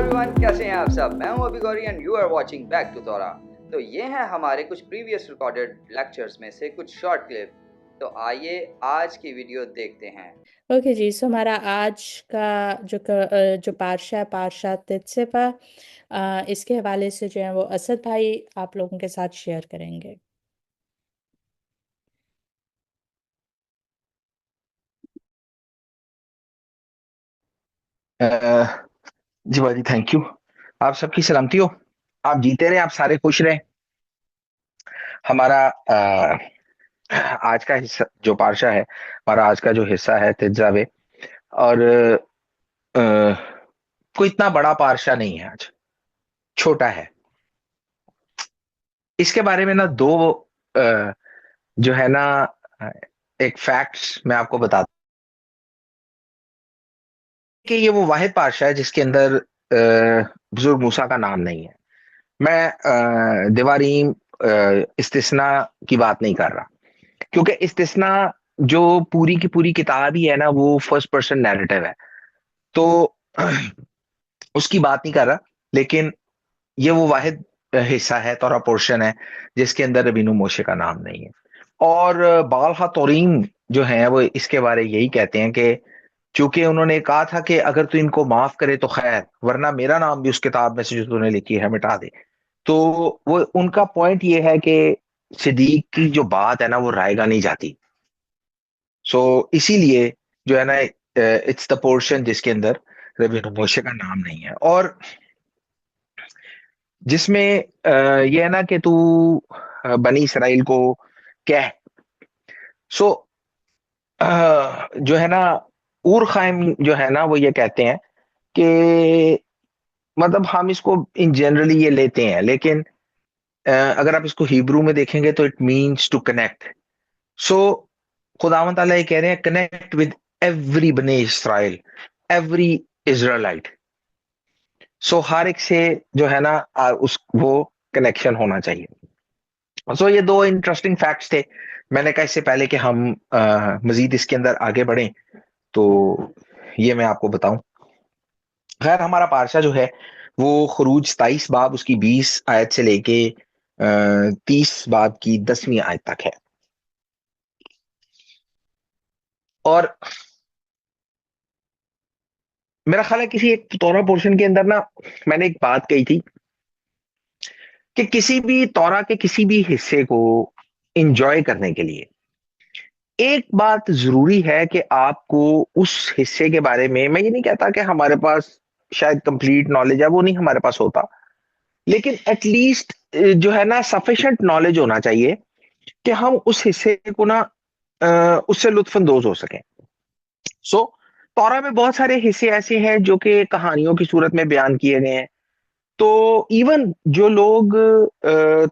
Everyone, कैसे हैं आप सब। मैं हूं अभी Gauri and you are watching back to Torah. तो ये हैं हमारे कुछ प्रीवियस रिकॉर्डेड लेक्चर्स में से कुछ शॉर्ट क्लिप। तो आइए आज की वीडियो देखते हैं। ओके जी, सो हमारा आज का जो पार्शा है पार्शा तित्सिपा, इसके हवाले से जो है वो असद भाई आप लोगों के साथ शेयर करेंगे। जी भाजी, थैंक यू। आप सबकी सलामती हो, आप जीते रहे, आप सारे खुश रहे। हमारा आज का हिस्सा जो पार्शा है, हमारा आज का जो हिस्सा है तिजावे, और कोई इतना बड़ा पार्शा नहीं है, आज छोटा है। इसके बारे में ना दो अ, जो है ना अ, एक फैक्ट्स मैं आपको बताता हूं कि ये वो वाहिद पार्शा है जिसके अंदर बुजुर्ग मूसा का नाम नहीं है। मैं दीवारीम इस्तिस्ना की बात नहीं कर रहा, क्योंकि इस्तिस्ना जो पूरी की पूरी किताब ही है ना, वो फर्स्ट पर्सन नैरेटिव है, तो उसकी बात नहीं कर रहा। लेकिन ये वो वाहिद हिस्सा है, तोरा पोर्शन है, जिसके अंदर रबीनु मोशे का नाम नहीं है। और बालहा तोरीम जो है वो इसके बारे यही कहते हैं कि चूंकि उन्होंने कहा था कि अगर तू इनको माफ करे तो खैर, वरना मेरा नाम भी उस किताब में से जो तूने लिखी है मिटा दे। तो वो उनका पॉइंट ये है कि सिद्दीक की जो बात है ना, वो रायगा नहीं जाती। सो इसीलिए जो है ना, इट्स द पोर्शन जिसके अंदर रबी मोशे का नाम नहीं है, और जिसमें ये है ना कि तू बनी इसराइल को कह। सो जो है ना, ऊर खाइम जो है ना, वो ये कहते हैं कि मतलब हम इसको इन जनरली ये लेते हैं, लेकिन अगर आप इसको हिब्रू में देखेंगे तो इट मीन्स टू कनेक्ट। सो खुदावंद ताला ये कह रहे हैं, कनेक्ट विद एवरी बने इसराइल, एवरी इजराइलाइट। सो हर एक से जो है ना उस वो कनेक्शन होना चाहिए। सो ये दो इंटरेस्टिंग फैक्ट्स थे। मैंने कहा इससे पहले कि हम मजीद इसके अंदर आगे बढ़ें, तो ये मैं आपको बताऊं। खैर, हमारा पार्शा जो है वो खरूज 27 बाब उसकी 20 आयत से लेके 30 बाब की 10वीं आयत तक है। और मेरा ख्याल है किसी एक तौरा पोर्शन के अंदर ना, मैंने एक बात कही थी कि किसी भी तौरा के किसी भी हिस्से को इंजॉय करने के लिए एक बात जरूरी है कि आपको उस हिस्से के बारे में, मैं ये नहीं कहता कि हमारे पास शायद कंप्लीट नॉलेज है, वो नहीं हमारे पास होता, लेकिन एटलीस्ट जो है ना सफिशिएंट नॉलेज होना चाहिए कि हम उस हिस्से को ना उससे लुत्फानंदोज हो सकें। सो तौरा में बहुत सारे हिस्से ऐसे हैं जो कि कहानियों की सूरत में बयान किए गए हैं। तो इवन जो लोग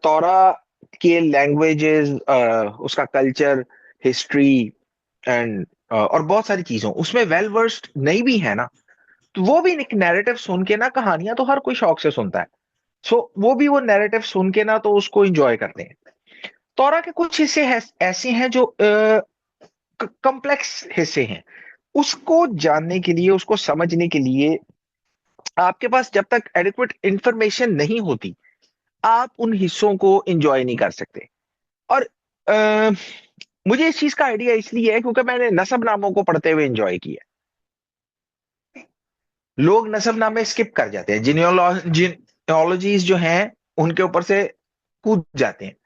तौरा के लैंग्वेजेस, उसका कल्चर, हिस्ट्री एंड और बहुत सारी चीजों उसमें वेल वर्स्ड नहीं भी है ना, तो वो भी एक नैरेटिव सुन के ना, कहानियां तो हर कोई शौक से सुनता है, सो वो भी वो नैरेटिव सुन के ना तो उसको एंजॉय करते हैं। तौरा के कुछ हिस्से ऐसे हैं जो कॉम्प्लेक्स हिस्से हैं। उसको जानने के लिए, उसको समझने के लिए आपके पास जब तक एडिक्वेट इंफॉर्मेशन नहीं होती, आप उन हिस्सों को एंजॉय नहीं कर सकते। और अ, मुझे इस चीज का आइडिया इसलिए है क्योंकि मैंने नसब नामों को पढ़ते हुए एंजॉय किया। लोग नसब नामे स्किप कर जाते हैं, जिनियोलॉजीज जो हैं उनके ऊपर से कूद जाते हैं।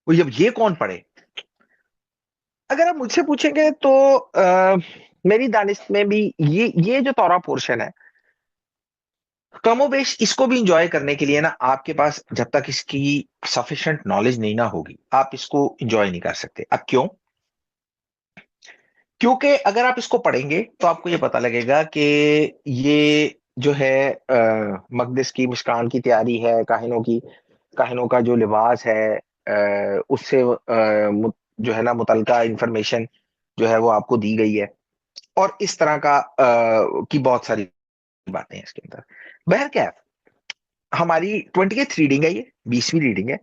वो जब ये कौन पढ़े, अगर आप मुझसे पूछेंगे तो मेरी दानिश में भी ये जो तौरा पोर्शन है, कमोबेश इसको भी इंजॉय करने के लिए ना, आपके पास जब तक इसकी सफिशिएंट नॉलेज नहीं ना होगी, आप इसको इंजॉय नहीं कर सकते। अब क्यों? क्योंकि अगर आप इसको पढ़ेंगे तो आपको ये पता लगेगा कि ये जो है मकदस की मुस्कान की तैयारी है, काहिनों का जो लिबास है, उससे जो है ना मुतलका इंफॉर्मेशन जो है वो आपको दी गई है, और इस तरह का की बहुत सारी बातें हैं इसके अंदर। बहर क्या, हमारी 20th रीडिंग है, ये 20वीं रीडिंग है,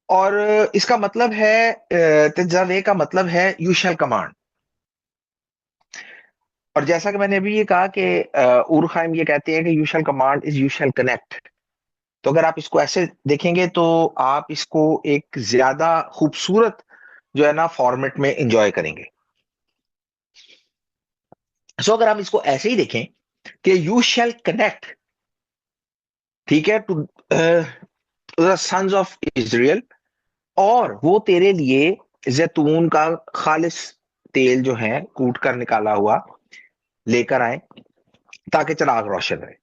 और इसका मतलब है, तजावे का मतलब है यू शैल कमांड। और जैसा कि मैंने अभी ये कहा कि उरखाइम ये कहते हैं कि you shall command is you shall connect. तो अगर आप इसको ऐसे देखेंगे तो आप इसको एक ज्यादा खूबसूरत जो है ना फॉर्मेट में एंजॉय करेंगे। सो अगर हम इसको ऐसे ही देखें कि यू शैल कनेक्ट, ठीक है, to the sons of Israel, और वो तेरे लिए जैतून का खालिस तेल जो है कूट कर निकाला हुआ लेकर आए ताकि चिराग रोशन रहे।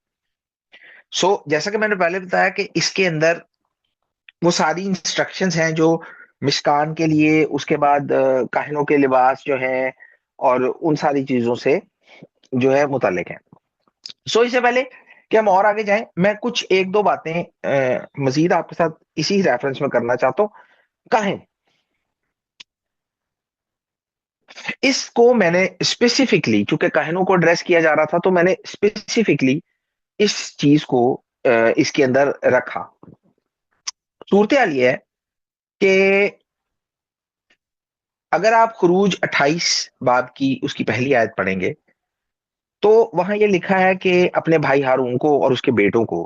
जैसा कि मैंने पहले बताया कि इसके अंदर वो सारी इंस्ट्रक्शंस हैं जो मिष्कान के लिए, उसके बाद काहिनों के लिबास जो है और उन सारी चीजों से जो है मुतालिक है। इससे पहले कि हम और आगे जाएं, मैं कुछ एक दो बातें मजीद आपके साथ इसी रेफरेंस में करना चाहता हूँ। काहिन, इसको मैंने स्पेसिफिकली, चूंकि काहिनों को एड्रेस किया जा रहा था, तो मैंने स्पेसिफिकली इस चीज को इसके अंदर रखा। सूरत हाल ये है कि अगर आप खुरूज 28 बाब की उसकी पहली आयत पढ़ेंगे तो वहां ये लिखा है कि अपने भाई हारून को और उसके बेटों को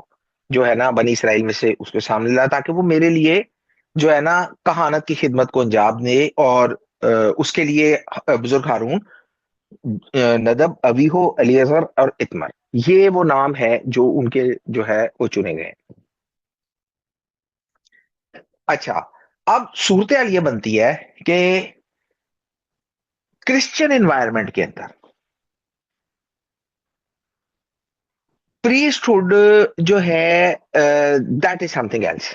जो है ना बनी इसराइल में से उसके सामने ला, ताकि वो मेरे लिए जो है ना कहानत की खिदमत को अंजाम दे। और उसके लिए बुजुर्ग हारून, नदब, अबीहो, अलीअजर और इतमर, ये वो नाम है जो उनके जो है वो चुने गए। अच्छा, अब सूरत हाल ये बनती है कि क्रिश्चियन एनवायरनमेंट के अंदर प्रीस्टहुड जो है that is something else.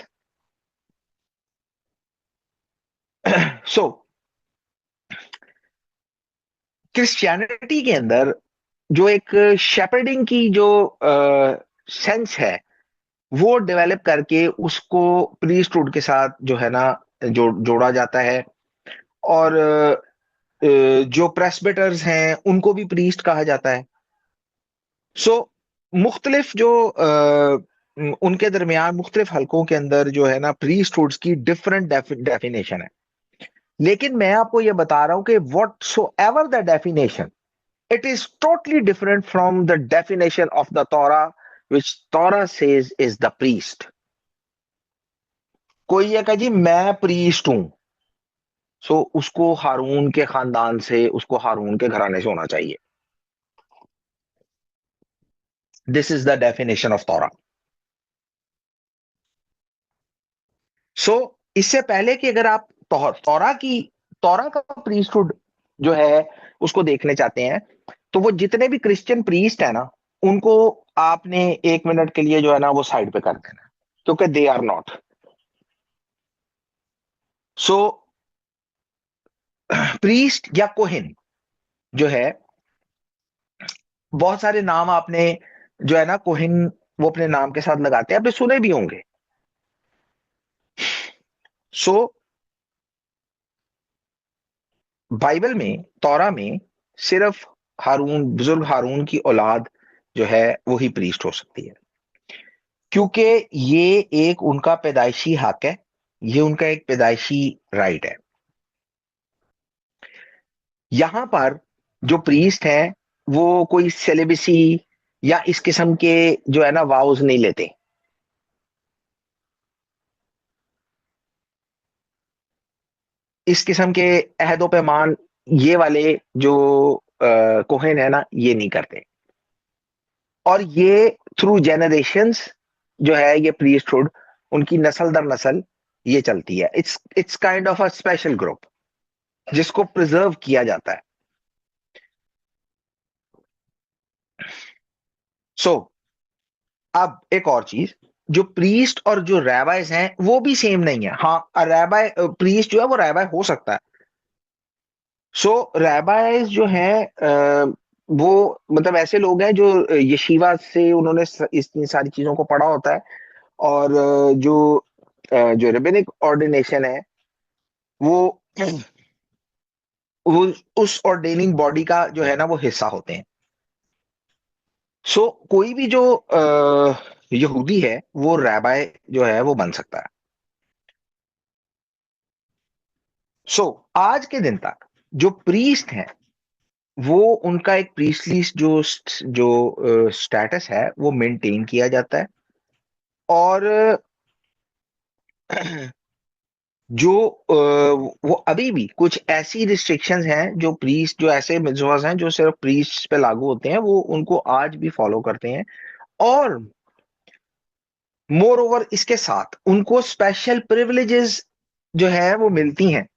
So Christianity के अंदर जो एक शेपर्डिंग की जो सेंस है वो डेवलप करके उसको प्रीस्टहुड के साथ जो है ना जोड़ा जाता है। और जो प्रेस्बिटर्स हैं उनको भी प्रीस्ट कहा जाता है। सो मुख्तलिफ जो उनके दरमियान मुख्तलिफ हलकों के अंदर जो है ना प्रीस्टहुड्स की डिफरेंट डेफिनेशन है। लेकिन मैं आपको ये बता रहा हूं कि what so ever the definition, it is totally different from the definition of the Torah, which Torah says is the priest. कोई ये कहे जी मैं प्रीस्ट हूं, उसको हारून के खानदान से, उसको हारून के घराने से होना चाहिए। This is the definition of तौरा। इससे पहले कि अगर आप तौरा का प्रीस्टहुड जो है उसको देखने चाहते हैं, तो वो जितने भी क्रिश्चियन प्रीस्ट है ना उनको आपने 1 मिनट के लिए जो है ना वो साइड पे कर देना, क्योंकि they are not. So priest या कोहिन जो है, बहुत सारे नाम आपने जो है ना कोहिन वो अपने नाम के साथ लगाते हैं, आपने सुने भी होंगे। सो बाइबल में, तौरा में, सिर्फ हारून, बुजुर्ग हारून की औलाद जो है वो ही प्रीस्ट हो सकती है, क्योंकि ये एक उनका पैदाइशी हक है, ये उनका एक पैदाइशी राइट है। यहां पर जो प्रीस्ट हैं वो कोई सेलिबसी या इस किस्म के जो है ना वाउज नहीं लेते। इस किस्म के अहदो पैमान ये वाले जो कोहेन है ना ये नहीं करते। और ये थ्रू जेनरेशंस जो है ये प्रीस्टहुड उनकी नस्ल दर नस्ल ये चलती है। It's kind of a special group जिसको प्रिजर्व किया जाता है। अब एक और चीज, जो प्रीस्ट और जो रैबाइज हैं वो भी सेम नहीं है। हाँ, रैबाई प्रीस्ट जो है वो रैबाई हो सकता है। रैबाइज जो है वो मतलब ऐसे लोग हैं जो यशीवा से उन्होंने इतनी सारी चीजों को पढ़ा होता है। और जो रेबेनिक ऑर्डिनेशन है वो वो उस ऑर्डेनिंग बॉडी का जो है ना वो हिस्सा होते हैं। कोई भी जो यहूदी है वो रैबाई जो है वो बन सकता है। आज के दिन तक जो प्रीस्ट हैं वो उनका एक प्रीस्टली जो स्टेटस है वो मेंटेन किया जाता है। और जो वो अभी भी कुछ ऐसी रिस्ट्रिक्शंस हैं जो प्रीस्ट, जो ऐसे मिtzvahs हैं जो सिर्फ प्रीस्ट पे लागू होते हैं, वो उनको आज भी फॉलो करते हैं। और मोर ओवर इसके साथ उनको स्पेशल प्रिविलेजेस जो है वो मिलती हैं।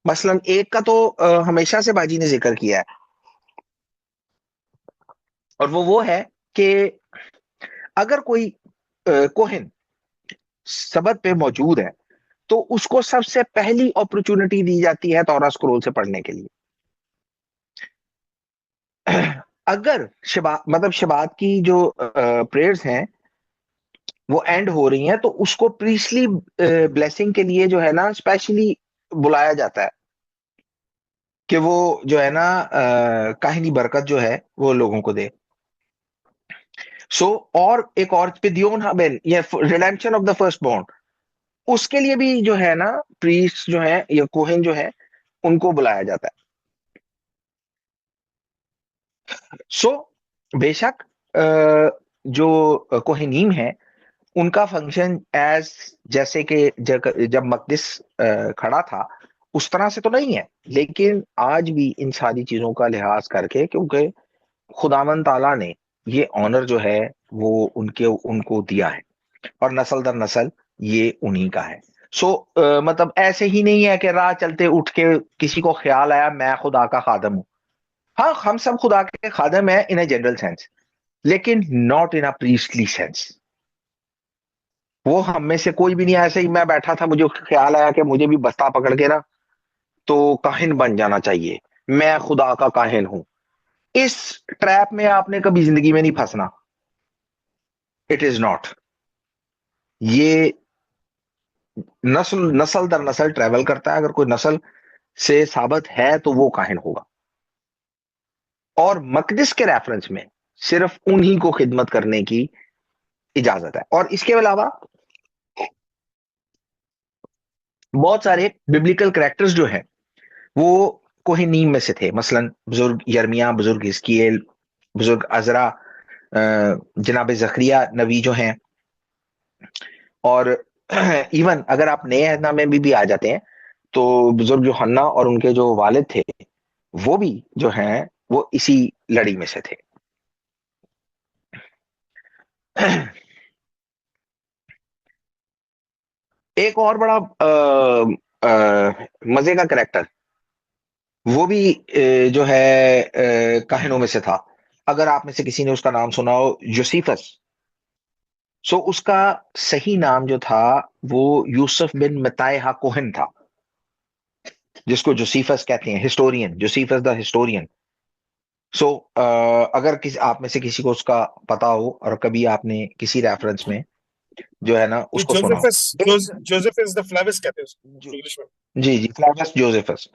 मसलन एक का तो हमेशा से बाजी ने जिक्र किया है, और वो है कि अगर कोई कोहिन सबत पे मौजूद है तो उसको सबसे पहली अपॉर्चुनिटी दी जाती है तौरा स्क्रोल से पढ़ने के लिए। अगर शबात की जो प्रेयर्स हैं वो एंड हो रही हैं, तो उसको प्रीस्टली ब्लेसिंग के लिए जो है ना स्पेशली बुलाया जाता है कि वो जो है ना काहिनी बरकत जो है वो लोगों को दे। सो और एक और पिदियोन हाबेन, ये redemption of the first born, उसके लिए भी जो है ना प्रीस्ट जो है या कोहेन जो है उनको बुलाया जाता है। सो बेशक जो कोहेनीम है उनका फंक्शन एज जैसे कि जब मकदिस खड़ा था उस तरह से तो नहीं है, लेकिन आज भी इन सारी चीजों का लिहाज करके, क्योंकि खुदावन ताला ने ये ऑनर जो है वो उनके उनको दिया है और नस्ल दर नस्ल ये उन्हीं का है। सो मतलब ऐसे ही नहीं है कि राह चलते उठ के किसी को ख्याल आया मैं खुदा का खादम हूं। हाँ, हम सब खुदा के खादम है इन ए जनरल सेंस, लेकिन not in a priestly sense. वो हम में से कोई भी नहीं, ऐसे ही मैं बैठा था, मुझे ख्याल आया कि मुझे भी बस्ता पकड़ के ना तो काहिन बन जाना चाहिए, मैं खुदा का काहिन हूं। इस ट्रैप में आपने कभी जिंदगी में नहीं फंसना। It is not. ये नस्ल नस्ल दर नस्ल ट्रेवल करता है। अगर कोई नस्ल से साबित है तो वो काहिन होगा। और मकदिस के रेफरेंस में सिर्फ उन्हीं को खिदमत करने की इजाजत है। और इसके अलावा बहुत सारे बिब्लिकल कैरेक्टर्स जो हैं वो कोहिनीम में से थे। मसलन बुजुर्ग यर्मिया, बुजुर्ग हिजकिय्येल, बुजुर्ग अजरा, जनाब जकरिया नबी जो हैं। और इवन अगर आप नए अहद नामे में भी आ जाते हैं तो बुजुर्ग यूहन्ना और उनके जो वालिद थे वो भी जो हैं वो इसी लड़ी में से थे। एक और बड़ा मजे का करेक्टर वो भी जो है काहिनों में से था। अगर आप में से किसी ने उसका नाम सुना हो, यूसिफस। सो उसका सही नाम जो था वो यूसुफ बिन मतायहा कोहन था, जिसको जोसीफस कहते हैं, हिस्टोरियन, जोसीफस द हिस्टोरियन। सो अगर किसी आप में से किसी को उसका पता हो और कभी आपने किसी रेफरेंस में जो है ना ये उसको सुना हो। जोसेफस जोसेफस द फ्लेविस कहते हैं उसको इंग्लिश में। जी जी, फ्लावस जोसेफस।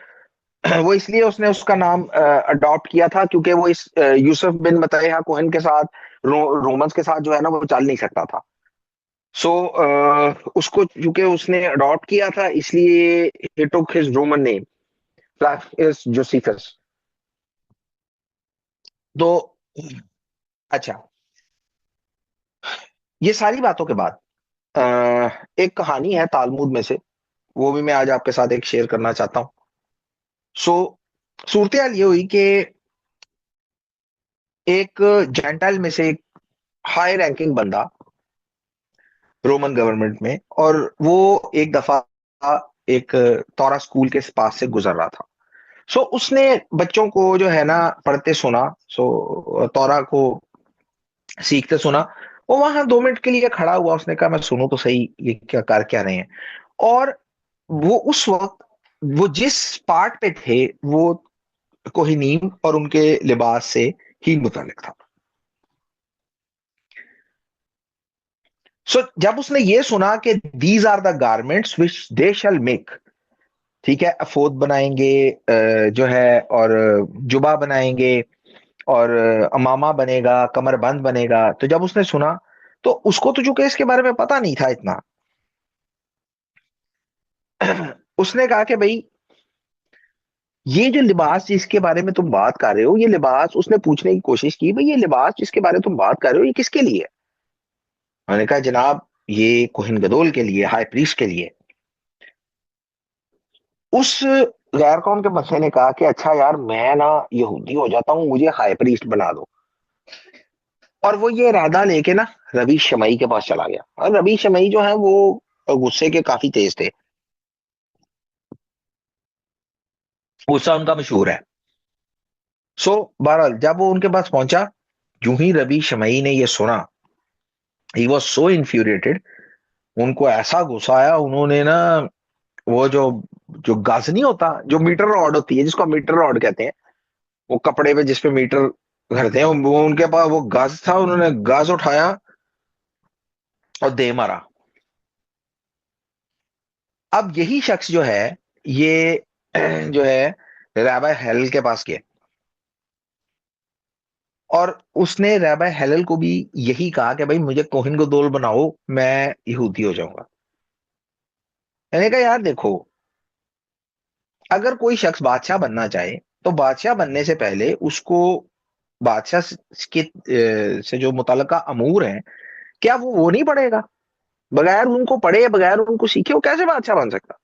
वो इसलिए उसने उसका नाम अडॉप्ट किया था क्योंकि वो इस यूसुफ बिन मतायहा कोहन के साथ रोमन्स के साथ जो है ना वो चल नहीं सकता था। सो उसको क्योंकि उसने अडॉप्ट किया था इसलिए ही took his Roman name Flavius Josephus. तो अच्छा, ये सारी बातों के बाद एक कहानी है तालमुद में से, वो भी मैं आज आपके साथ एक शेयर करना चाहता हूँ। सो सूरत हाल ये हुई कि एक जेंटाइल में से एक हाई रैंकिंग बंदा रोमन गवर्नमेंट में, और वो एक दफा एक तौरा स्कूल के पास से गुजर रहा था। सो उसने बच्चों को जो है ना पढ़ते सुना, सो तौरा को सीखते सुना। वो वहां 2 मिनट के लिए खड़ा हुआ, उसने कहा मैं सुनूं तो सही ये क्या कर क्या रहे हैं। और वो उस वक्त वो जिस पार्ट पे थे वो कोहिनीम और उनके लिबास से ही मुतालिक था। सो जब उसने ये सुना कि these are the garments which they shall make, ठीक है, अफोद बनाएंगे जो है, और जुबा बनाएंगे, और अमामा बनेगा, कमरबंद बनेगा। तो जब उसने सुना तो उसको तो चूंकि इसके बारे में पता नहीं था इतना, उसने कहा कि भाई ये जो लिबास जिसके बारे में तुम बात कर रहे हो, ये लिबास उसने पूछने की कोशिश की, भाई ये लिबास जिसके बारे में तुम बात कर रहे हो ये किसके लिए है? मैंने कहा जनाब ये कोहिन गदोल के लिए, हाई प्रीस्ट के लिए। उस गैर कौम के बंदे ने कहा कि अच्छा यार मैं ना यहूदी हो जाता हूँ, मुझे हाई प्रीस्ट बना दो। और वो ये इरादा लेके ना रवि शमई के पास चला गया, और रवि शमई जो है वो गुस्से के काफी तेज थे, गुस्सा उनका मशहूर है। सो बहरहाल जब वो उनके पास पहुंचा, यूं ही रवि शमई ने ये सुना, ही वॉज सो इन्फ्यूरिएटेड, उनको ऐसा गुस्सा आया, उन्होंने ना वो जो जो गज नहीं होता, जो मीटर रॉड होती है जिसको मीटर रॉड कहते हैं, वो कपड़े पे जिसपे मीटर करते हैं, वो उनके पास वो गज था, उन्होंने गज उठाया और दे मारा। अब यही शख्स जो है ये जो है रैबा हेल के पास गया, और उसने रैबा हेलल को भी यही कहा कि भाई मुझे कोहिन को दोल बनाओ, मैं यहूदी हो जाऊंगा। मैंने कहा यार देखो, अगर कोई शख्स बादशाह बनना चाहे तो बादशाह बनने से पहले उसको बादशाह के से जो मुतल्लका अमूर हैं, क्या वो नहीं पढ़ेगा? बगैर उनको पढ़े, बगैर उनको सीखे वो कैसे बादशाह बन सकता?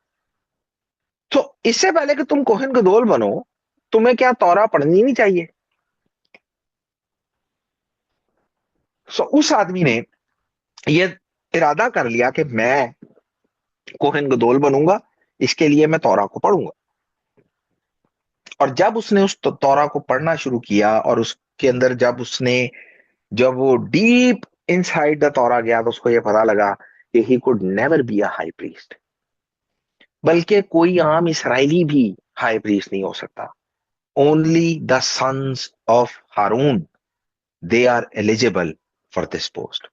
तो इससे पहले कि तुम कोहिन गदोल बनो, तुम्हें क्या तौरा पढ़नी नहीं चाहिए? सो उस आदमी ने ये इरादा कर लिया कि मैं कोहिन गदोल बनूंगा, इसके लिए मैं तौरा को पढ़ूंगा। और जब उसने उस तौरा को पढ़ना शुरू किया, और उसके अंदर जब वो डीप इनसाइड द तौरा गया, तो उसको ये पता लगा कि he could never be a high priest, बल्कि कोई आम इसराइली भी हाई प्रीस्ट नहीं हो सकता। Only the sons of Haroon, they are eligible for this post.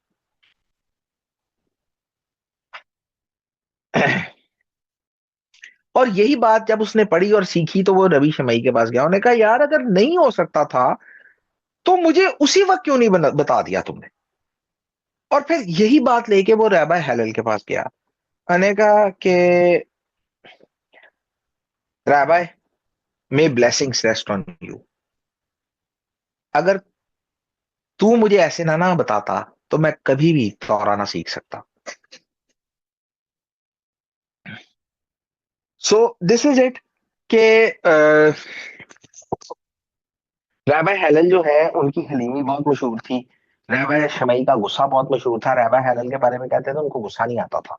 और यही बात जब उसने पढ़ी और सीखी, तो वो रवि शमई के पास गया, उन्होंने कहा यार अगर नहीं हो सकता था तो मुझे उसी वक्त क्यों नहीं बता दिया तुमने? और फिर यही बात लेके वो रैबा हेलल के पास गया, मैंने कहा कि रैबा, मे ब्लेसिंग्स रेस्ट ऑन यू, अगर तू मुझे ऐसे ना बताता तो मैं कभी भी तौरा ना सीख सकता। सो दिस इज इट कि रैबा हेलल जो है उनकी हलीमी बहुत मशहूर थी, रैबा शमई का गुस्सा बहुत मशहूर था। रैबा हेलल के बारे में कहते थे उनको गुस्सा नहीं आता था,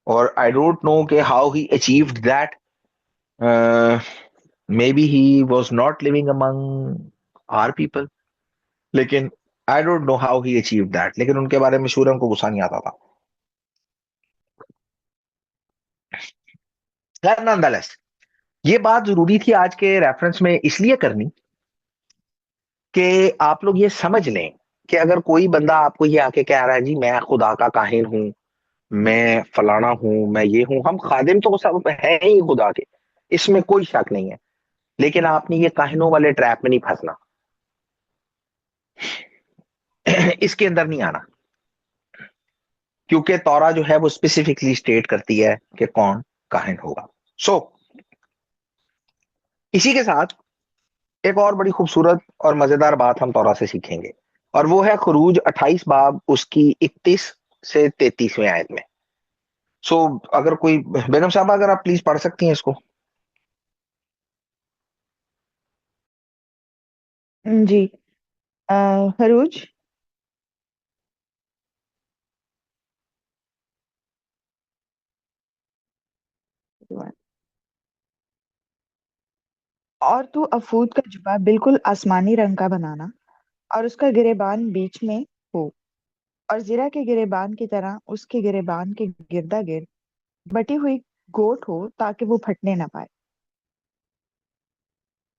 और आई डोंट नो कि how he achieved that, may be he was not living among our people, लेकिन I don't know how he achieved that, लेकिन उनके बारे में मशहूर है उनको गुस्सा नहीं आता था। नॉनदलेस ये बात जरूरी थी आज के रेफरेंस में इसलिए करनी कि आप लोग ये समझ लें कि अगर कोई बंदा आपको ये आके कह रहा है जी मैं खुदा का काहिन हूं, मैं फलाना हूं, मैं ये हूं, हम खादिम तो सब है ही खुदा के, इसमें कोई शक नहीं है, लेकिन आपने ये काहिनों वाले ट्रैप में नहीं फंसना, इसके अंदर नहीं आना, क्योंकि तौरा जो है वो स्पेसिफिकली स्टेट करती है कि कौन काहिन होगा। सो इसी के साथ एक और बड़ी खूबसूरत और मजेदार बात हम तौरा से सीखेंगे, और वो है खुरूज 28 बाब उसकी 31 से 33वें आयत में। सो अगर कोई बेगम साहब अगर आप प्लीज पढ़ सकती हैं इसको। जी। खरूज। और तू अफूद का जुबा बिल्कुल आसमानी रंग का बनाना, और उसका गिरेबान बीच में हो, और जीरा के गिरेबान की तरह उसके गिरेबान के गिरदा गिर्द बटी हुई गोट हो, ताकि वो फटने ना पाए।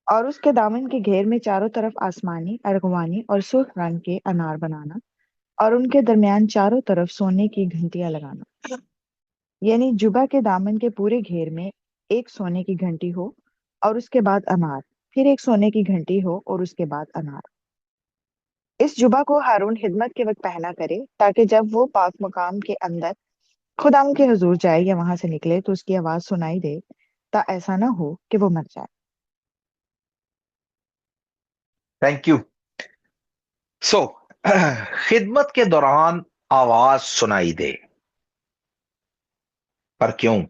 और उसके दामन के घेर में चारों तरफ आसमानी, अर्गवानी और सुर्ख रंग के अनार बनाना, और उनके दरमियान चारों तरफ सोने की घंटियां लगाना। यानी जुबा के दामन के पूरे घेर में एक सोने की घंटी हो, और उसके बाद अनार, फिर एक सोने की घंटी हो, और उसके बाद अनार। इस जुबा को हारून हिदमत के वक्त पहना करे, ताकि जब वो पाक मकाम के अंदर खुदाम के हुजूर जाए या वहां से निकले तो उसकी आवाज सुनाई दे, ता ऐसा ना हो कि वो मर जाए। Thank you. सो खिदमत के दौरान आवाज सुनाई दे, पर क्यों?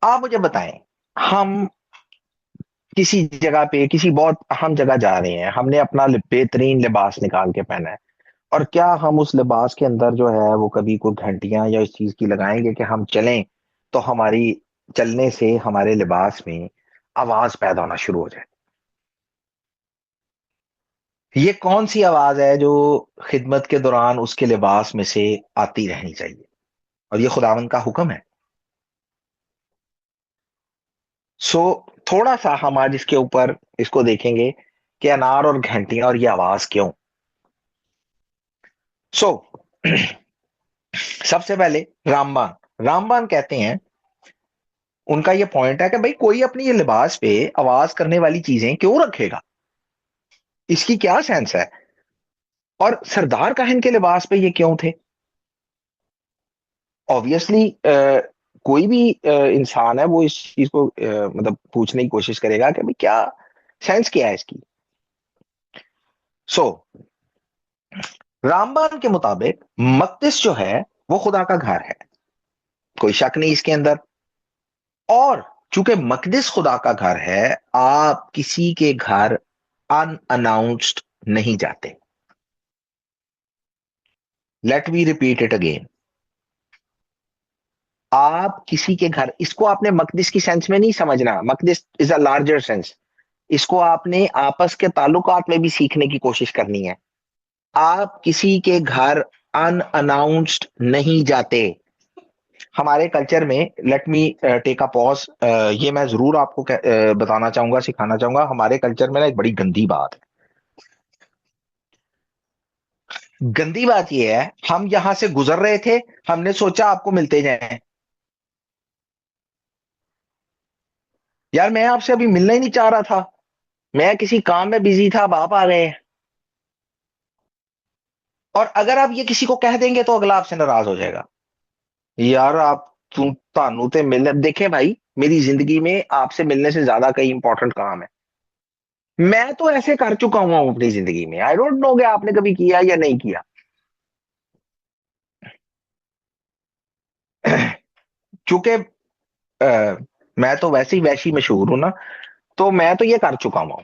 आप मुझे बताएं, हम किसी जगह पे किसी बहुत अहम जगह जा रहे हैं, हमने अपना बेहतरीन लिबास निकाल के पहना है, और क्या हम उस लिबास के अंदर जो है वो कभी कोई घंटियां या इस चीज की लगाएंगे कि हम चलें तो हमारी चलने से हमारे लिबास में आवाज पैदा होना शुरू हो जाए? ये कौन सी आवाज है जो खिदमत के दौरान उसके लिबास में से आती रहनी चाहिए? और ये खुदावंद का हुक्म है। सो थोड़ा सा हम आज इसके ऊपर इसको देखेंगे कि अनार और घंटियां और ये आवाज क्यों। सो सबसे पहले रामबान रामबान कहते हैं, उनका ये पॉइंट है कि भाई कोई अपनी ये लिबास पे आवाज करने वाली चीजें क्यों रखेगा, इसकी क्या सेंस है? और सरदार काहिन के लिबास पे ये क्यों थे? ऑब्वियसली कोई भी इंसान है वो इस चीज को मतलब पूछने की कोशिश करेगा कि भाई क्या सेंस क्या है इसकी। सो रामबान के मुताबिक मकदिस जो है वो खुदा का घर है, कोई शक नहीं इसके अंदर। और चूंकि मकदिस खुदा का घर है, आप किसी के घर अनअनाउंस्ड नहीं जाते। Let me repeat it again, आप किसी के घर, इसको आपने मकदिस की सेंस में नहीं समझना, मकदिस इज अ लार्जर सेंस। इसको आपने आपस के ताल्लुकात में भी सीखने की कोशिश करनी है। आप किसी के घर अनअनाउंस्ड नहीं जाते। हमारे कल्चर में, let me take a pause, ये मैं जरूर आपको बताना चाहूंगा, सिखाना चाहूंगा। हमारे कल्चर में ना एक बड़ी गंदी बात है। गंदी बात यह है, हम यहां से गुजर रहे थे, हमने सोचा आपको मिलते जाएं। यार मैं आपसे अभी मिलना ही नहीं चाह रहा था, मैं किसी काम में बिजी था, अब आप आ गए। और अगर आप ये किसी को कह देंगे तो अगला आपसे नाराज हो जाएगा। यार आप तुम तानू ते मिलने देखें भाई, मेरी जिंदगी में आपसे मिलने से ज्यादा कई इंपॉर्टेंट काम है। मैं तो ऐसे कर चुका हूं अपनी जिंदगी में, आई डोंट नो कि आपने कभी किया या नहीं किया। चूंकि मैं तो वैसे ही वैसी मशहूर हूं ना, तो मैं तो ये कर चुका हूं।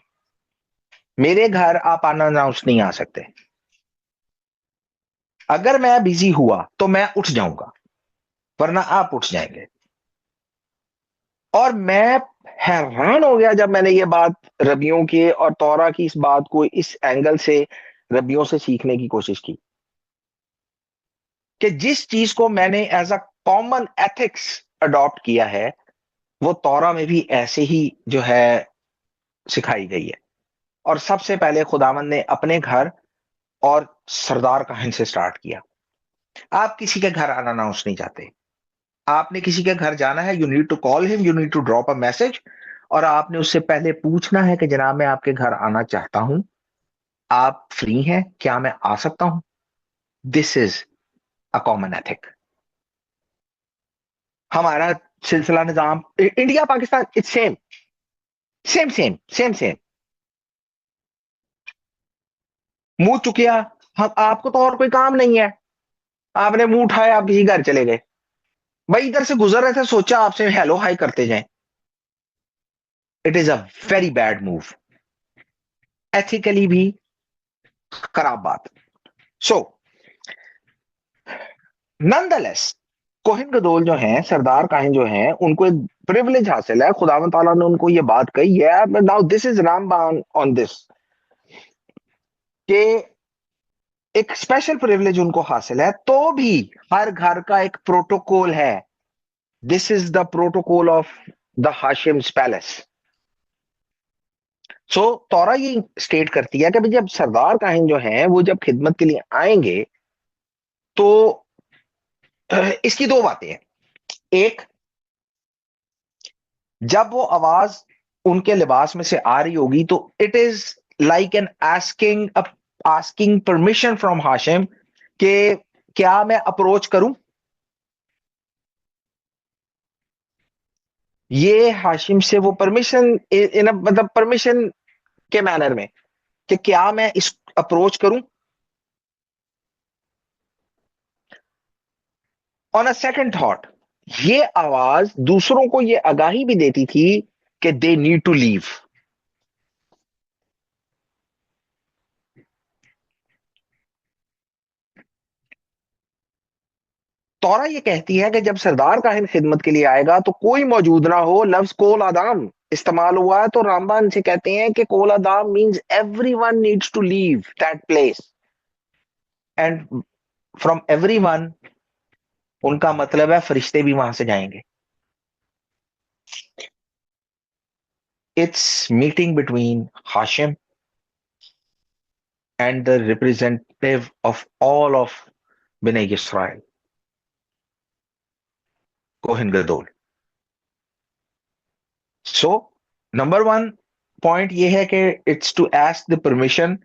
मेरे घर आप अनाउंस नहीं आ सकते। अगर मैं बिजी हुआ तो मैं उठ जाऊंगा, वरना आप उठ जाएंगे। और मैं हैरान हो गया जब मैंने ये बात रबियों के और तौरा की इस बात को इस एंगल से रबियों से सीखने की कोशिश की, कि जिस चीज को मैंने as a common ethics adopt किया है वो तौरा में भी ऐसे ही जो है सिखाई गई है। और सबसे पहले खुदावंद ने अपने घर और सरदार काहिन से स्टार्ट किया। आप किसी के घर अनाउंस नहीं जाते। आपने किसी के घर जाना है, you need to call him, you need to drop a message, और आपने उससे पहले पूछना है कि जनाब मैं आपके घर आना चाहता हूं, आप फ्री हैं, क्या मैं आ सकता हूं? This is a common ethic. हमारा सिलसिला निजाम India Pakistan it's same same same same same. मुंह चुकिया, हम आपको तो और कोई काम नहीं है, आपने मुंह उठाया, आप किसी घर चले गए। भाई इधर से गुजर रहे थे, सोचा आपसे हेलो हाई करते जाएं। It is a very bad move, ethically भी खराब बात। सो नॉनदलेस कोहिन गदोल जो हैं, सरदार काहिन जो हैं, उनको एक प्रिविलेज हासिल है, खुदावंद ताला ने उनको ये बात कही है। Now this is Ramban on this, कि एक स्पेशल प्रिविलेज उनको हासिल है, तो भी हर घर का एक प्रोटोकॉल है। This is the protocol of the Hashem's palace. So Torah ये स्टेट करती है कि भाई जब सरदार काहिन जो हैं वो जब खिदमत के लिए आएंगे तो इसकी दो बातें हैं। एक, जब वो आवाज उनके लिबास में से आ रही होगी तो it is like an asking permission from Hashim, कि क्या मैं अप्रोच करूं? ये हाशिम से वो परमिशन इन मतलब परमिशन के मैनर में कि क्या मैं इस अप्रोच करूं। ऑन अ सेकंड थॉट, ये आवाज दूसरों को ये आगाही भी देती थी कि दे नीड टू लीव। तौरा ये कहती है कि जब सरदार काहिन खिदमत के लिए आएगा तो कोई मौजूद ना हो। लफ्ज कोल आदाम इस्तेमाल हुआ है, तो रामबान से कहते हैं कि कोल आदाम means everyone needs to leave that place, and from everyone उनका मतलब है फरिश्ते भी वहां से जाएंगे। It's meeting between Hashem and the representative of all of Bnei Yisrael, Kohen Gadol. So, number one point ये है कि it's to ask the permission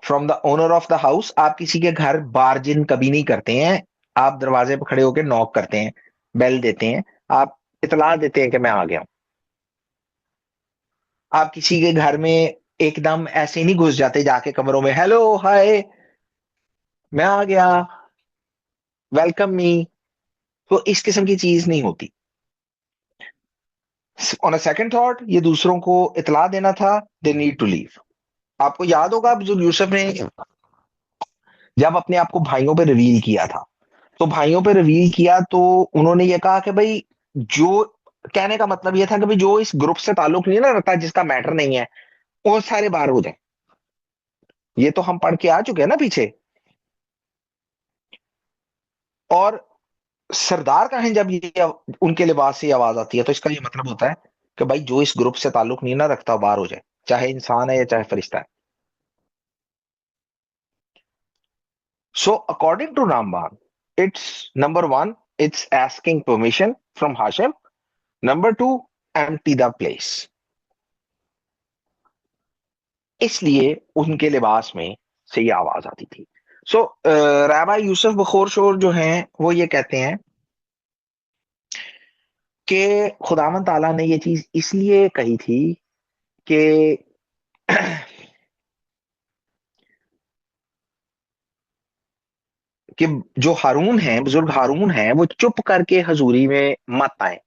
from the owner of the house. आप किसी के घर बार्जिन कभी नहीं करते हैं, आप दरवाजे पर खड़े होकर नॉक करते हैं, बेल देते हैं, आप इतला देते हैं कि मैं आ गया हूं। आप किसी के घर में एकदम ऐसे नहीं घुस जाते जाके कमरों में, हेलो हाय मैं आ गया, वेलकम मी। तो इस किस्म की चीज नहीं होती। ऑन अ सेकंड थॉट, ये दूसरों को इतला देना था, दे नीड टू लीव। आपको याद होगा बुजुर्ग यूसुफ ने जब अपने आप को भाइयों पे रिवील किया था, तो भाइयों पे रिवील किया तो उन्होंने ये कहा कि भाई, जो कहने का मतलब ये था कि भाई जो इस ग्रुप से ताल्लुक नहीं ना रखता, जिसका मैटर नहीं है, वो सारे बाहर हो जाए। ये तो हम पढ़ के आ चुके हैं ना पीछे। और सरदार का है जब ये उनके लिबास से ये आवाज आती है, तो इसका ये मतलब होता है कि भाई जो इस ग्रुप से ताल्लुक नहीं ना रखता वो बाहर हो जाए, चाहे इंसान है या चाहे फरिश्ता है। So according to Ramban, it's number one, it's asking permission from Hashem. Number two, empty the place. इसलिए उनके लिबास में से ये आवाज आती थी। सो राबा यूसुफ बखोर शोर जो हैं वो ये कहते हैं कि खुदावंद ताला ने ये चीज इसलिए कही थी कि कि जो हारून है, बुजुर्ग हारून है, वो चुप करके हजूरी में मत आए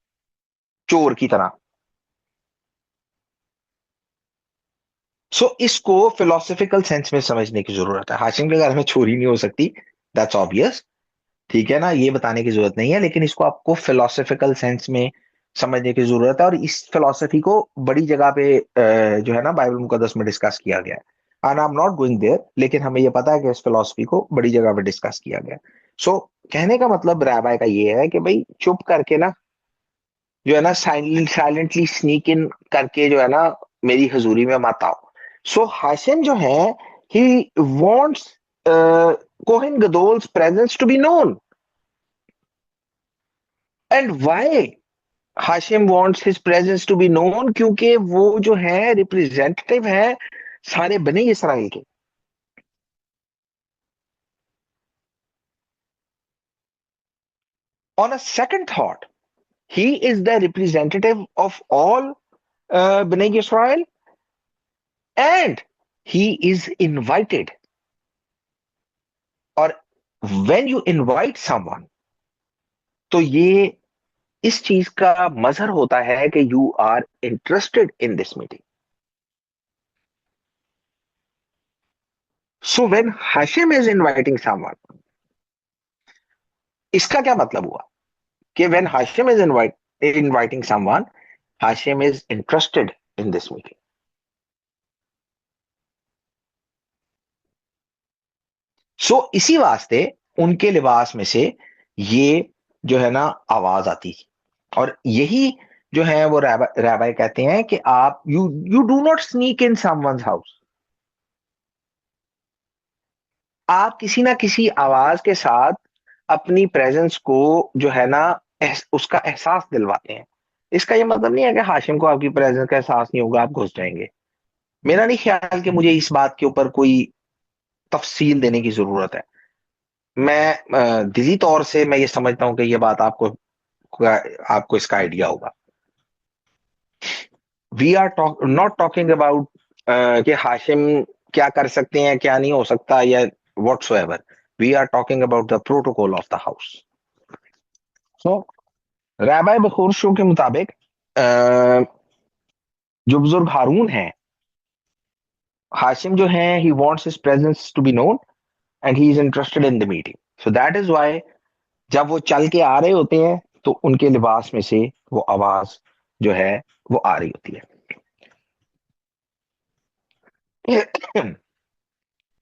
चोर की तरह। इसको फिलोसफिकल सेंस में समझने की जरूरत है। हाशिम के घर में चोरी नहीं हो सकती, दैट्स ऑब्वियस, ठीक है ना, ये बताने की जरूरत नहीं है, लेकिन इसको आपको फिलोसफिकल सेंस में समझने की जरूरत है। और इस फिलोसफी को बड़ी जगह पे जो है ना बाइबल मुकद्दस में डिस्कस किया गया है, and I am not going there, लेकिन हमें ये पता है कि इस फिलोसफी को बड़ी जगह पे डिस्कस किया गया है। कहने का मतलब रैबाय का ये है कि भाई चुप करके ना, जो है ना, साइलेंटली स्नीक इन करके जो है ना मेरी हजूरी में मत आओ। हाशिम जो है, he wants Kohen Gadol's presence to be known. And why Hashem wants his presence to be known? क्योंकि वो जो है रिप्रेजेंटेटिव है सारे बने इसराइल के। On a second thought, he is the representative of all Bnei Israel, and he is invited. और when you invite someone, तो ये इस चीज का मजहर होता है कि you are interested in this meeting. So when Hashem is inviting someone, इसका क्या मतलब हुआ कि when Hashem is inviting someone, Hashem is interested in this meeting. इसी वास्ते उनके लिबास में से ये जो है ना आवाज आती थी। और यही जो है वो रैबाई कहते हैं कि आप you do not sneak in someone's house. आप किसी ना किसी आवाज के साथ अपनी प्रेजेंस को जो है ना उसका एहसास दिलवाते हैं। इसका ये मतलब नहीं है कि हाशिम को आपकी प्रेजेंस का एहसास नहीं होगा, आप घुस जाएंगे। मेरा नहीं ख्याल कि मुझे इस बात के ऊपर कोई तफसील देने की जरूरत है। मैं दिली तौर से मैं ये समझता हूं कि ये बात आपको इसका आइडिया होगा। We are not talking about कि हाशिम क्या कर सकते हैं, क्या नहीं हो सकता, या whatsoever. We are talking about the protocol of the house. So rabbi Bekhor Shor के मुताबिक जो बुजुर्ग हारून है, हाशिम जो है, he wants his presence to be known and he is interested in the meeting. So that is why जब वो चल के आ रहे होते हैं तो उनके लिबास में से वो आवाज जो है वो आ रही होती है.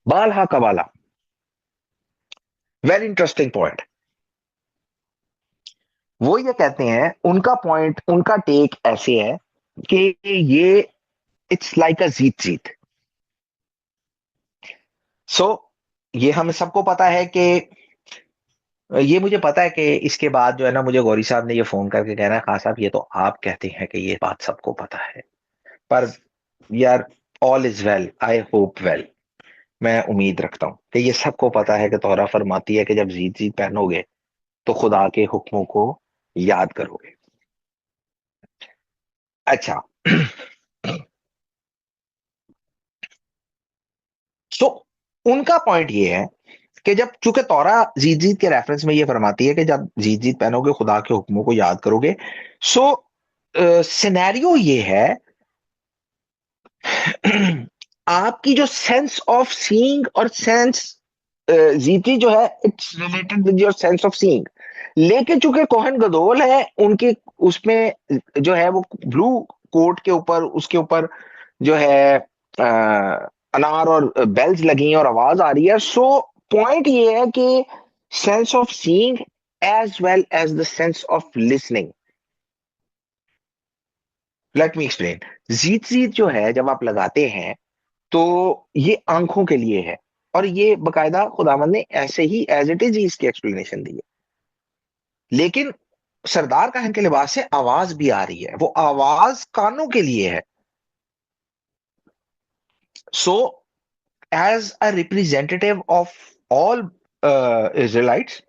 बाल हा कवाला, वेरी इंटरेस्टिंग पॉइंट. वो ये कहते हैं, उनका पॉइंट, उनका टेक ऐसे है कि ये इट्स लाइक अ जीत जीत. सो ये हमें सबको पता है कि, ये मुझे पता है कि इसके बाद जो है ना, मुझे गौरी साहब ने ये फोन करके कहना है, खान साहब ये तो आप कहते हैं कि ये बात सबको पता है, पर यार all is well, I hope well. मैं उम्मीद रखता हूं कि ये सबको पता है कि तोहरा फरमाती है कि जब जीत जीत पहनोगे तो खुदा के हुक्मों को याद करोगे. अच्छा. तो उनका पॉइंट ये है कि जब, चूंकि तौरा जीत जीत के रेफरेंस में ये फरमाती है कि जब जीत जीत पहनोगे खुदा के हुक्मों को याद करोगे. सो सिनेरियो ये है, आपकी जो सेंस ऑफ सीइंग और सेंस, जीती जो है, it's related with your sense of seeing. लेकिन चूंकि कोहन गदोल है, उनके उसमें जो है वो ब्लू कोट के ऊपर, उसके ऊपर जो है अनार और बेल्स लगी हैं और आवाज आ रही है. सो पॉइंट ये है कि sense of seeing as well as the sense of listening. Let me explain. जीत जीत जो है जब आप लगाते हैं तो ये आंखों के लिए है, और ये बकायदा खुदावंद ने ऐसे ही एज इट इज इसकी एक्सप्लेनेशन दी है. लेकिन सरदार कहन के लिबास से आवाज भी आ रही है, वो आवाज कानों के लिए है. सो as a representative of all Israelites,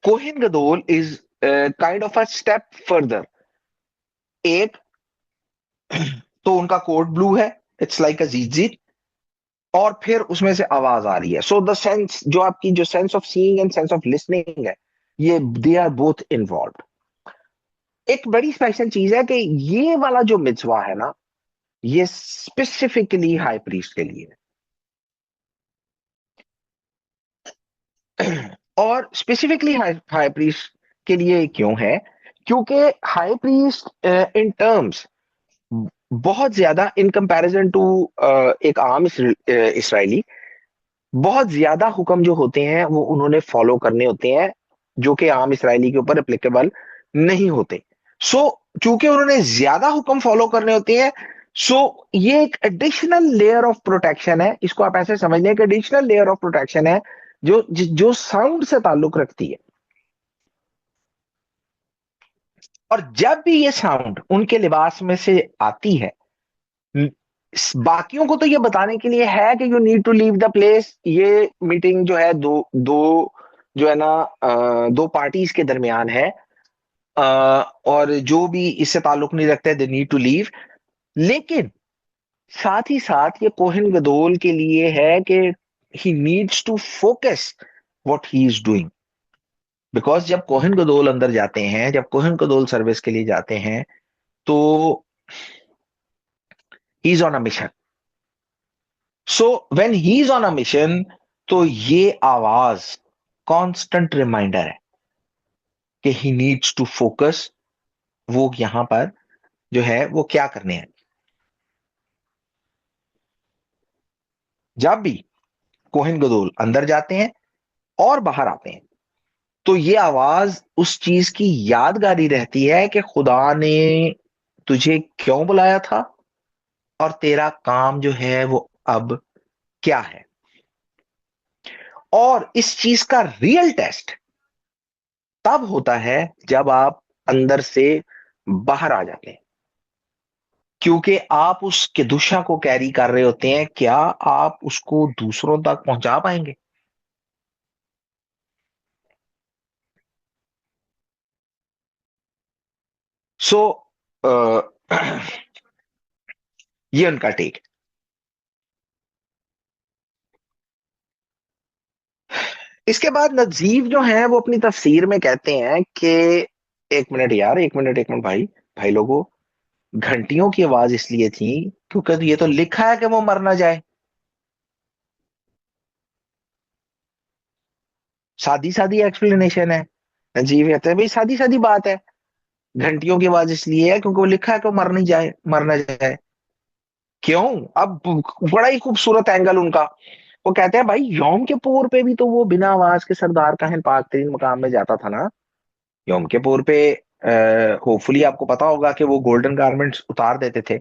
Kohen Gadol is kind of a step further. एक तो उनका कोट ब्लू है, इट्स लाइक अ जीत, और फिर उसमें से आवाज आ रही है. सो द सेंस, जो आपकी जो sense of seeing and sense of listening है, ये दे आर बोथ इन्वॉल्व. एक बड़ी स्पेशल चीज है कि ये वाला जो मिtzवा है ना, ये स्पेसिफिकली हाई प्रीस्ट के लिए है. और स्पेसिफिकली हाई प्रीस्ट के लिए क्यों है? क्योंकि हाई प्रीस्ट इन टर्म्स बहुत ज्यादा, इन कंपैरिजन टू एक आम इसराइली, बहुत ज्यादा हुक्म जो होते हैं वो उन्होंने फॉलो करने होते हैं, जो कि आम इसराइली के ऊपर एप्लीकेबल नहीं होते. सो चूंकि उन्होंने ज्यादा हुक्म फॉलो करने होते हैं, सो ये एक एडिशनल लेयर ऑफ प्रोटेक्शन है. इसको आप ऐसे समझ लें कि एडिशनल लेयर ऑफ प्रोटेक्शन है जो जो साउंड से ताल्लुक रखती है. और जब भी ये साउंड उनके लिबास में से आती है, बाकियों को तो ये बताने के लिए है कि you need to leave the place. ये मीटिंग जो है दो दो जो है ना, दो पार्टीज के दरमियान है, और जो भी इससे ताल्लुक नहीं रखते, दे नीड टू लीव. लेकिन साथ ही साथ ये कोहन गदोल के लिए है कि he needs to focus what he is doing. Because जब कोहन गदोल अंदर जाते हैं, जब कोहन गदोल सर्विस के लिए जाते हैं, तो he is on a mission. So when he is on a mission, तो ये आवाज कांस्टेंट रिमाइंडर है कि ही नीड्स टू फोकस, वो यहां पर जो है वो क्या करने हैं. जब भी कोहन गदोल अंदर जाते हैं और बाहर आते हैं, तो ये आवाज उस चीज की यादगारी रहती है कि खुदा ने तुझे क्यों बुलाया था और तेरा काम जो है वो अब क्या है. और इस चीज का रियल टेस्ट तब होता है जब आप अंदर से बाहर आ जाते हैं, क्योंकि आप उस केदुशा को कैरी कर रहे होते हैं. क्या आप उसको दूसरों तक पहुंचा पाएंगे? सो ये उनका टेक। इसके बाद नजीब जो है वो अपनी तफसीर में कहते हैं कि एक मिनट यार, एक मिनट भाई, भाई लोगों, घंटियों की आवाज इसलिए थी क्योंकि ये तो लिखा है कि वो मर ना जाए। सादी सादी एक्सप्लेनेशन है। नजीब कहते हैं भाई सादी सादी बात है, घंटियों की आवाज इसलिए है क्योंकि वो लिखा है कि वो मर नहीं जाए, मर ना जाए। क्यों? अब बड़ा ही खूबसूरत एंगल उनका। वो कहते हैं भाई यौम के पोर पे भी तो वो बिना आवाज के सरदार काहिन पाक तरीन मकाम में जाता था ना। यौम के पोर पे होपफुली आपको पता होगा कि वो गोल्डन गारमेंट्स उतार देते थे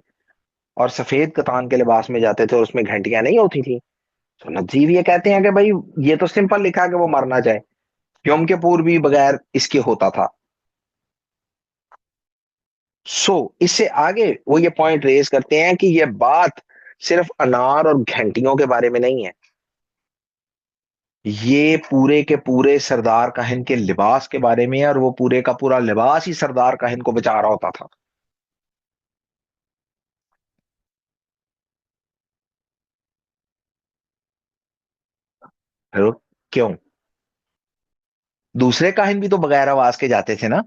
और सफेद कतान के लिबास में जाते थे और उसमें घंटियां नहीं होती थी। तो नजीब ये कहते हैं कि भाई ये तो सिंपल लिखा है कि वो मर ना जाए, यौम के पोर भी बगैर इसके होता था। इससे आगे वो ये पॉइंट रेज करते हैं कि ये बात सिर्फ अनार और घंटियों के बारे में नहीं है, ये पूरे के पूरे सरदार काहिन के लिबास के बारे में है, और वो पूरे का पूरा लिबास ही सरदार काहिन को बचा रहा होता था। हेलो, क्यों? दूसरे काहिन भी तो बगैर आवाज के जाते थे ना।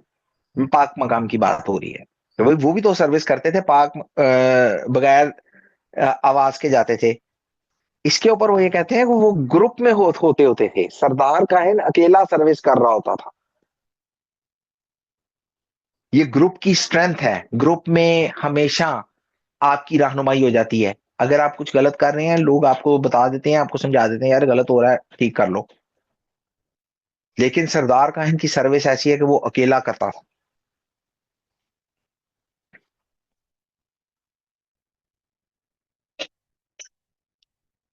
पाक मकाम की बात हो रही है, तो भाई वो भी तो सर्विस करते थे पाक बगैर आवाज के जाते थे। इसके ऊपर वो ये कहते हैं कि वो ग्रुप में होते होते थे, सरदार काहिन अकेला सर्विस कर रहा होता था। ये ग्रुप की स्ट्रेंथ है, ग्रुप में हमेशा आपकी रहनुमाई हो जाती है। अगर आप कुछ गलत कर रहे हैं, लोग आपको बता देते हैं, आपको समझा देते हैं यार गलत हो रहा है, ठीक कर लो। लेकिन सरदार काहिन की सर्विस ऐसी है कि वो अकेला करता था।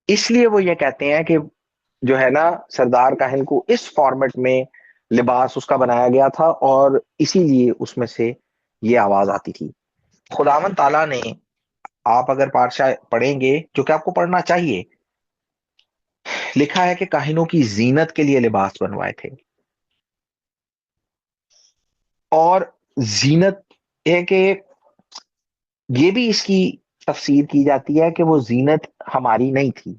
इसलिए वो ये कहते हैं कि जो है ना, सरदार काहिन को इस फॉर्मेट में लिबास उसका बनाया गया था और इसीलिए उसमें से ये आवाज आती थी। खुदावन ताला ने, आप अगर पाठशाह पढ़ेंगे, जो कि आपको पढ़ना चाहिए, लिखा है कि काहिनों की जीनत के लिए लिबास बनवाए थे। और जीनत है कि ये भी इसकी तफसीर की जाती है कि वो जीनत हमारी नहीं थी,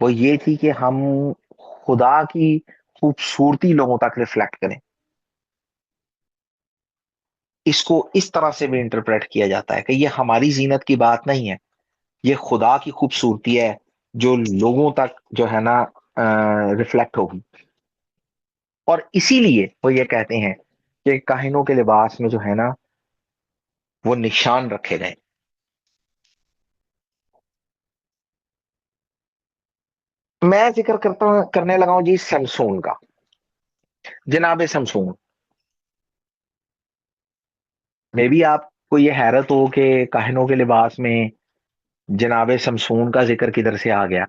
वो ये थी कि हम खुदा की खूबसूरती लोगों तक रिफ्लेक्ट करें। इसको इस तरह से भी इंटरप्रेट किया जाता है कि ये हमारी जीनत की बात नहीं है, ये खुदा की खूबसूरती है जो लोगों तक जो है ना रिफ्लेक्ट होगी। और इसीलिए वो ये कहते हैं कि काहिनों के लिबास में जो है ना वो निशान रखे गए। मैं जिक्र करने लगा हूं जी शमसून का। जनाब शमसून, मे भी आपको ये हैरत हो कि काहिनों के लिबास में जनाब शमसून का जिक्र किधर से आ गया।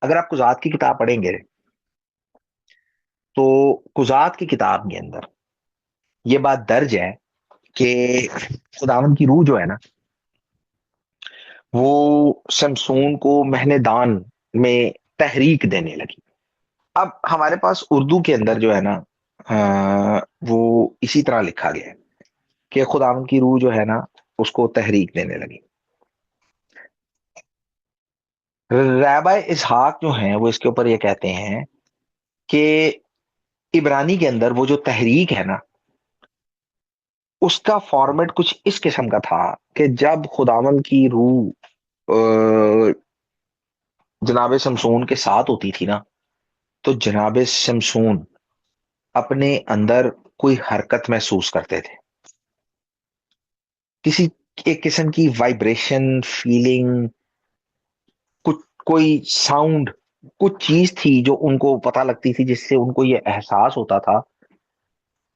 अगर आप कुजात की किताब पढ़ेंगे तो कुजात की किताब के अंदर ये बात दर्ज है कि खुदावन की रूह जो है ना वो शमसून को महनेदान में तहरीक देने लगी। अब हमारे पास उर्दू के अंदर जो है ना वो इसी तरह लिखा गया है कि खुदावन की रूह जो है ना उसको तहरीक देने लगी। रैबा इसहाक जो हैं वो इसके ऊपर ये कहते हैं कि इब्रानी के अंदर वो जो तहरीक है ना उसका फॉर्मेट कुछ इस किस्म का था कि जब खुदावन की रूह जनाब शमसून के साथ होती थी ना, तो जनाब शमसून अपने अंदर कोई हरकत महसूस करते थे, किसी एक किस्म की वाइब्रेशन फीलिंग, कुछ कोई साउंड, कुछ चीज थी जो उनको पता लगती थी, जिससे उनको ये एहसास होता था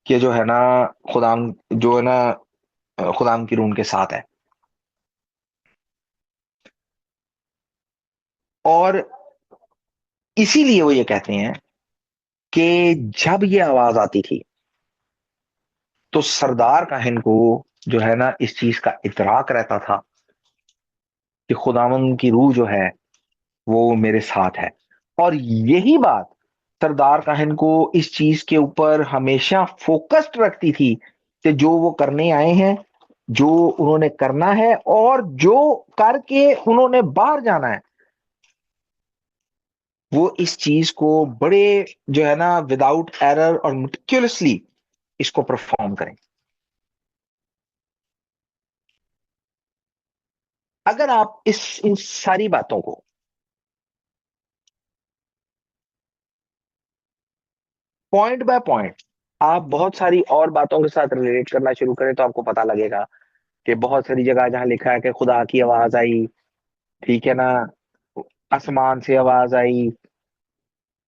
कि जो है ना खुदाम जो है ना खुदाम की रूह उनके साथ है। और इसीलिए वो ये कहते हैं कि जब ये आवाज आती थी तो सरदार काहिन को जो है ना इस चीज का इतराक रहता था कि खुदावन की रूह जो है वो मेरे साथ है। और यही बात सरदार काहिन को इस चीज के ऊपर हमेशा फोकस्ड रखती थी कि जो वो करने आए हैं, जो उन्होंने करना है और जो करके उन्होंने बाहर जाना है, वो इस चीज को बड़े जो है ना विदाउट एरर और मेटिकुलसली इसको परफॉर्म करें। अगर आप इन सारी बातों को पॉइंट बाय पॉइंट आप बहुत सारी और बातों के साथ रिलेट करना शुरू करें तो आपको पता लगेगा कि बहुत सारी जगह जहां लिखा है कि खुदा की आवाज आई, ठीक है ना, आसमान से आवाज आई,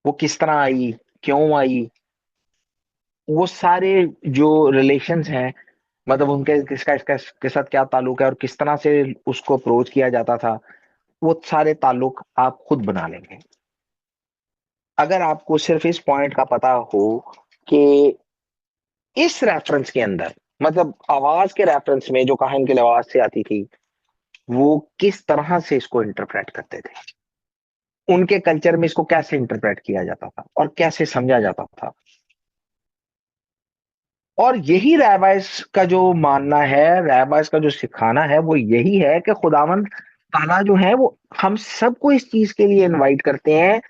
वो किस तरह आई, क्यों आई, वो सारे जो रिलेशंस हैं, मतलब उनके किसका इसका के साथ क्या ताल्लुक है और किस तरह से उसको अप्रोच किया जाता था, वो सारे ताल्लुक आप खुद बना लेंगे। अगर आपको सिर्फ इस पॉइंट का पता हो कि इस रेफरेंस के अंदर, मतलब आवाज के रेफरेंस में जो काहिन की आवाज से आती थी, वो किस तरह से इसको इंटरप्रेट करते थे, उनके कल्चर में इसको कैसे इंटरप्रेट किया जाता था और कैसे समझा जाता था। और यही रैबाइस का जो मानना है, रैबाइस का जो सिखाना है, वो यही है कि खुदावंद ताला जो है वो हम सबको इस चीज के लिए इनवाइट करते हैं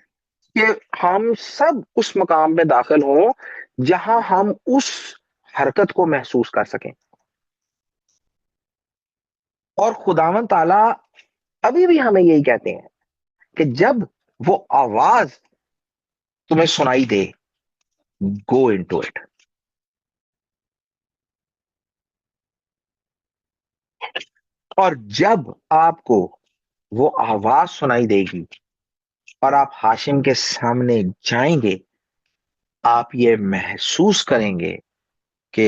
कि हम सब उस मकाम में दाखिल हों जहां हम उस हरकत को महसूस कर सकें। और खुदावंद ताला अभी भी हमें यही कहते हैं कि जब वो आवाज तुम्हें सुनाई दे, गो इनटू इट। और जब आपको वो आवाज सुनाई देगी और आप हाशिम के सामने जाएंगे, आप ये महसूस करेंगे कि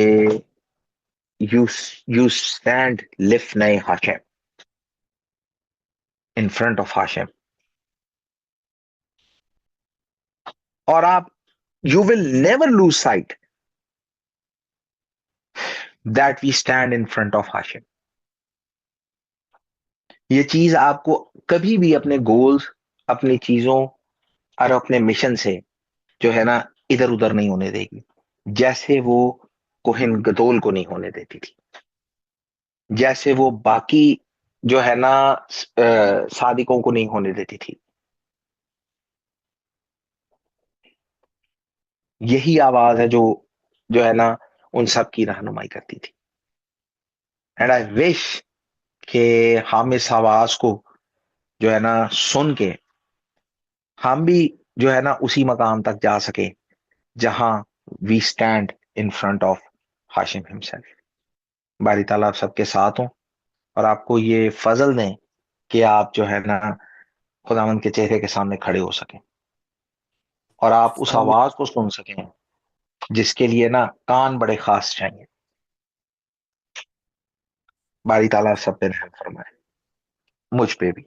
यू यू स्टैंड लिफ्नई Hashem, in front of Hashem. और आप you will never lose sight that we stand in front of Hashem. ये चीज आपको कभी भी अपने गोल्स, अपनी चीजों और अपने मिशन से जो है ना इधर उधर नहीं होने देगी, जैसे वो कोहिन गदोल को नहीं होने देती थी, जैसे वो बाकी जो है ना सादिकों को नहीं होने देती थी। यही आवाज है जो जो है ना उन सब की रहनुमाई करती थी। एंड आई विश कि हम इस आवाज को जो है ना सुन के हम भी जो है ना उसी मकाम तक जा सके जहां we stand in front of Hashem himself. बारी ताला आप सबके साथ हो और आपको ये फजल दें कि आप जो है ना खुदावंद के चेहरे के सामने खड़े हो सकें और आप उस आवाज को सुन सकें जिसके लिए ना कान बड़े खास चाहिए। बारी ताला आप सब पे रहम फरमाए, मुझ पे भी।